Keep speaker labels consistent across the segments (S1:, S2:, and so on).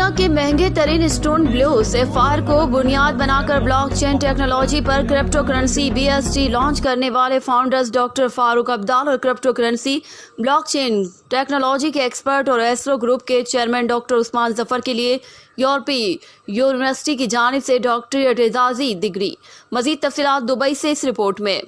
S1: دنیا کے مہنگے ترین اسٹون بلیو سیفائر کو بنیاد بنا کر بلاک چین ٹیکنالوجی پر کرپٹو کرنسی BST لانچ کرنے والے فاؤنڈرز ڈاکٹر فاروق عبدال اور crypto currency block chain technology کے ایکسپرٹ اور ایسرو گروپ کے چیئرمین ڈاکٹر عثمان ظفر کے لیے یورپی یونیورسٹی کی جانب سے ڈاکٹریٹ اعزازی ڈگری۔ مزید تفصیلات دبئی سے اس رپورٹ میں۔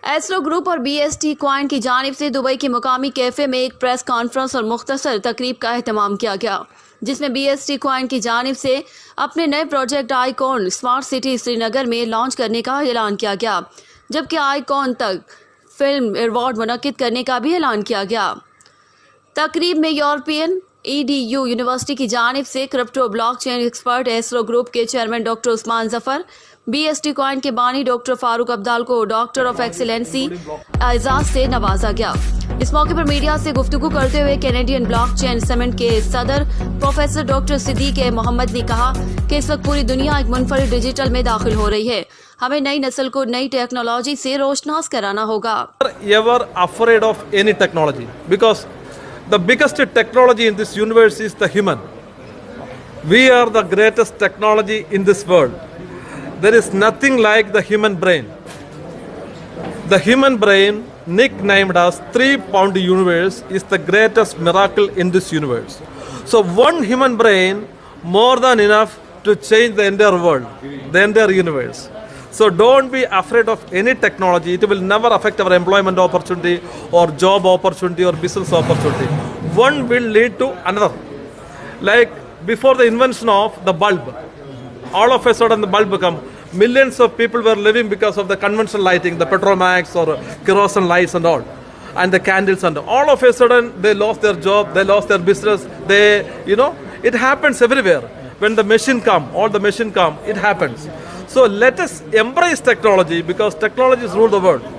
S1: ایسرو گروپ اور BST کوائن کی جانب سے دبئی کے مقامی کیفے میں ایک پریس کانفرنس اور مختصر تقریب کا اہتمام کیا گیا، جس میں BST کوائن کی جانب سے اپنے نئے پروجیکٹ آئیکون اسمارٹ سٹی سری نگر میں لانچ کرنے کا اعلان کیا گیا، جبکہ آئیکون تک فلم ایوارڈ منعقد کرنے کا بھی اعلان کیا گیا۔ تقریب میں یورپین EDU یونیورسٹی کی جانب سے کرپٹو بلاک چین ایکسپرٹ ایسرو گروپ کے chairman doctor Usman Zafar, BST coin کے بانی ڈاکٹر فاروق عبدال کو ڈاکٹر آف ایکسیلنسی اعزاز سے نوازا گیا۔ اس موقع پر میڈیا سے گفتگو کرتے ہوئے کینیڈین بلاک چین سمٹ کے صدر پروفیسر ڈاکٹر صدیق محمد نے کہا کہ اس وقت پوری دنیا ایک منفرد ڈیجیٹل میں داخل ہو رہی ہے، ہمیں نئی نسل کو نئی ٹیکنالوجی سے روشناس کرانا ہوگا۔
S2: Ever afraid of any technology, because the biggest technology in this universe is the human. We are the greatest technology in this world. There is nothing like the human brain. The human brain, nicknamed as 3-pound universe, is the greatest miracle in this universe. So one human brain more than enough to change the entire world, the entire universe. So don't be afraid of any technology. It will never affect our employment opportunity or job opportunity or business opportunity. One will lead to another. Like before the invention of the bulb, all of a sudden the bulb become, millions of people were living because of the conventional lighting, the Petromax or kerosene lights and all, and the candles and all of a sudden they lost their job, they lost their business, it happens everywhere. When the machine come, it happens. So let us embrace technology because technologies rule the world.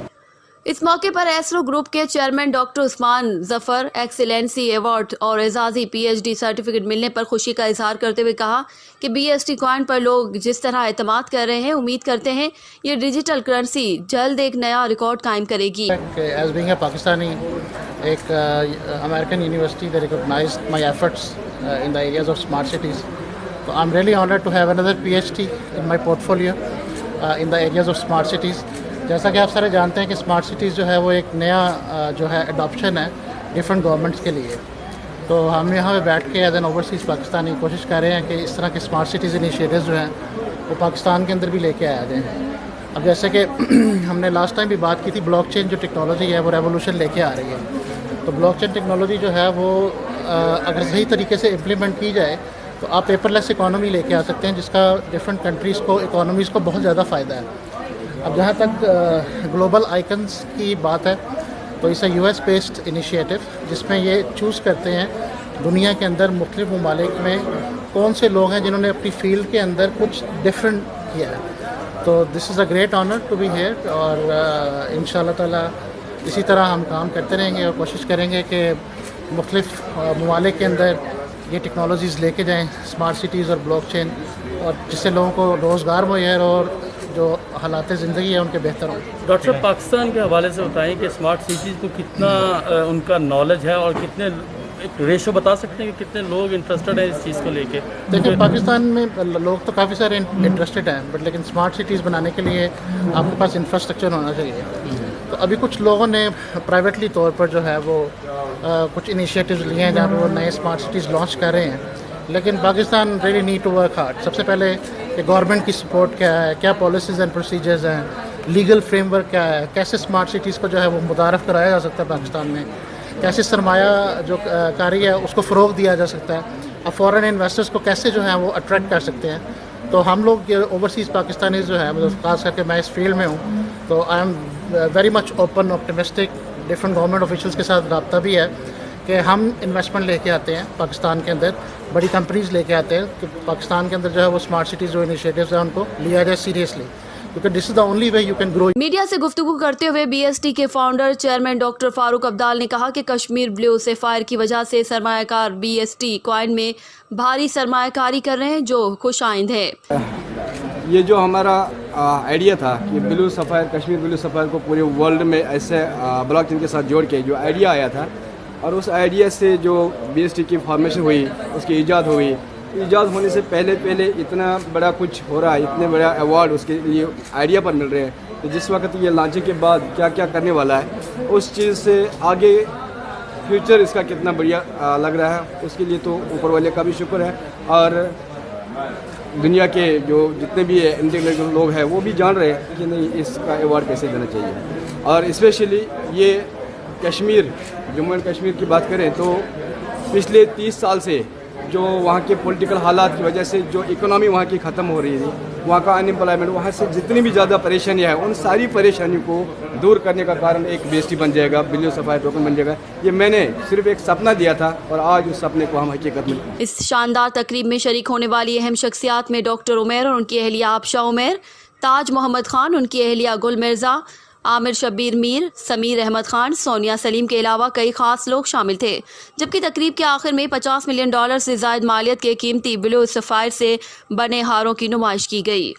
S1: اس موقع پر ایسرو group کے chairman doctor Usman ظفر Excellency award اور اعزازی PhD certificate ملنے پر خوشی کا اظہار کرتے ہوئے کہا کہ BST کوائن پر لوگ جس طرح اعتماد کر رہے ہیں، امید کرتے ہیں یہ ڈیجیٹل کرنسی جلد ایک نیا ریکارڈ قائم کرے گی۔
S3: ایز بینگ اے پاکستانی، ایک American university they recognized my efforts in the areas of smart cities. So I'm really honored to have another PhD in my portfolio in the areas of smart cities. جیسا کہ آپ سارے جانتے ہیں کہ smart cities جو ہے وہ ایک نیا جو ہے اڈاپشن ہے ڈفرینٹ گورنمنٹس کے لیے، تو ہم یہاں پہ بیٹھ کے ایز این اوورسیز پاکستانی کوشش کر رہے ہیں کہ اس طرح کے اسمارٹ سٹیز انیشیٹیوز جو ہیں وہ پاکستان کے اندر بھی لے کے آیا جائیں۔ اب جیسے کہ ہم نے لاسٹ ٹائم بھی بات کی تھی، بلاک چین جو ٹیکنالوجی ہے وہ ریولیوشن لے کے آ رہی ہے، تو بلاک چین ٹیکنالوجی جو ہے وہ اگر صحیح طریقے سے امپلیمنٹ کی جائے تو آپ پیپر لیس اکانومی لے کے آ سکتے ہیں، جس کا ڈفرینٹ کنٹریز کو اکانومیز کو بہت زیادہ فائدہ ہے۔ اب جہاں تک گلوبل آئیکنس کی بات ہے تو اسے US بیسڈ انیشیٹو، جس میں یہ چوز کرتے ہیں دنیا کے اندر مختلف ممالک میں کون سے لوگ ہیں جنہوں نے اپنی فیلڈ کے اندر کچھ ڈفرینٹ کیا ہے، تو this is a great honour to be here, اور ان شاء اللہ تعالیٰ اسی طرح ہم کام کرتے رہیں گے اور کوشش کریں گے کہ مختلف ممالک کے اندر یہ ٹیکنالوجیز لے کے جائیں، اسمارٹ سٹیز اور بلاک چین، اور جس سے لوگوں کو روزگار میسر اور جو حالات زندگی ہے ان کے بہتر ہوں۔
S4: ڈاکٹر صاحب، پاکستان کے حوالے سے بتائیں کہ اسمارٹ سٹیز کو کتنا ان کا نالج ہے اور کتنے ایک ریشو بتا سکتے ہیں کہ کتنے لوگ انٹرسٹڈ ہیں اس چیز کو لے کے؟
S3: دیکھیں، پاکستان میں لوگ تو کافی سارے انٹرسٹڈ ہیں، بٹ لیکن اسمارٹ سٹیز بنانے کے لیے آپ کے پاس انفراسٹرکچر ہونا چاہیے، تو ابھی کچھ لوگوں نے پرائیویٹلی طور پر جو ہے وہ کچھ انیشیٹیوز لیے ہیں جہاں پہ وہ نئے اسمارٹ سٹیز لانچ کر رہے ہیں، لیکن Pakistan really need to work hard. سب سے پہلے کہ گورنمنٹ کی سپورٹ کیا ہے، کیا پالیسیز اینڈ پروسیجرز ہیں، لیگل فریم ورک کیا ہے، کیسے اسمارٹ سٹیز کو جو ہے وہ متعارف کرایا جا سکتا ہے پاکستان میں، کیسے سرمایہ جو کاری ہے اس کو فروغ دیا جا سکتا ہے، اب فورن انویسٹرز کو کیسے جو ہے وہ اٹریکٹ کر سکتے ہیں۔ تو ہم لوگ اوورسیز پاکستانیز جو ہے، خاص کر کے میں اس فیلڈ میں ہوں، تو I am very much open optimistic, different government officials کے ساتھ رابطہ بھی ہے کہ ہم انویسٹمنٹ لے کے آتے ہیں پاکستان کے اندر، بڑی کمپنیز لے کے آتے ہیں کہ پاکستان کے اندر جو ہے وہ اسمارٹ سٹیز جو انیشیٹیوز ہیں ان کو لیا جائے سیریسلی، کیونکہ this is the only way you can grow.
S1: Media سے گفتگو کرتے ہوئے BST کے founder chairman doctor Farooq Abdul نے کہا کہ کشمیر بلیو سیفائر کی وجہ سے سرمایہ کار BST کوائن میں بھاری سرمایہ کاری کر رہے ہیں، جو خوش آئند ہے۔
S5: یہ جو ہمارا آئیڈیا تھا کہ بلو سفائر، کشمیر بلو سفائر کو پورے ورلڈ میں ایسے بلاک چین کے ساتھ جوڑ کے جو آئیڈیا آیا تھا، اور اس آئیڈیا سے جو BST کی فارمیشن ہوئی, اس کی ایجاد ہوئی, ایجاد ہونے سے پہلے اتنا بڑا کچھ ہو رہا ہے, اتنے بڑا ایوارڈ اس کے لیے آئیڈیا پر مل رہے ہیں کہ جس وقت یہ لانچنگ کے بعد کیا کیا کرنے والا ہے, اس چیز سے آگے فیوچر اس کا کتنا بڑھیا لگ رہا ہے, اس کے لیے تو اوپر والے کا بھی شکر ہے. اور دنیا کے جو جتنے بھی انٹلیکچوئل لوگ ہیں وہ بھی جان رہے ہیں کہ نہیں اس کا ایوارڈ کیسے دینا چاہیے. اور اسپیشلی یہ کشمیر, جموں اینڈ کشمیر کی بات کریں تو پچھلے 30 سال سے جو وہاں کے پولیٹیکل حالات کی وجہ سے جو اکنامی وہاں کی ختم ہو رہی تھی, وہاں کا ان امپلائمنٹ, وہاں سے جتنی بھی زیادہ پریشانیاں ہیں ان ساری پریشانیوں کو دور کرنے کا کارن ایک BST بن جائے گا, بلیو سفائر ٹوکن بن جائے گا. یہ میں نے صرف ایک سپنا دیا تھا اور آج اس سپنے کو ہم حقیقت میں.
S1: اس شاندار تقریب میں شریک ہونے والی اہم شخصیات میں ڈاکٹر عمیر اور ان کی اہلیہ آبشہ عمیر, تاج محمد خان, ان کی اہلیہ گل مرزا, عامر شبیر میر, سمیر احمد خان, سونیا سلیم کے علاوہ کئی خاص لوگ شامل تھے. جبکہ تقریب کے آخر میں $50 ملین سے زائد مالیت کے قیمتی بلیو سفائر سے بنے ہاروں کی نمائش کی گئی.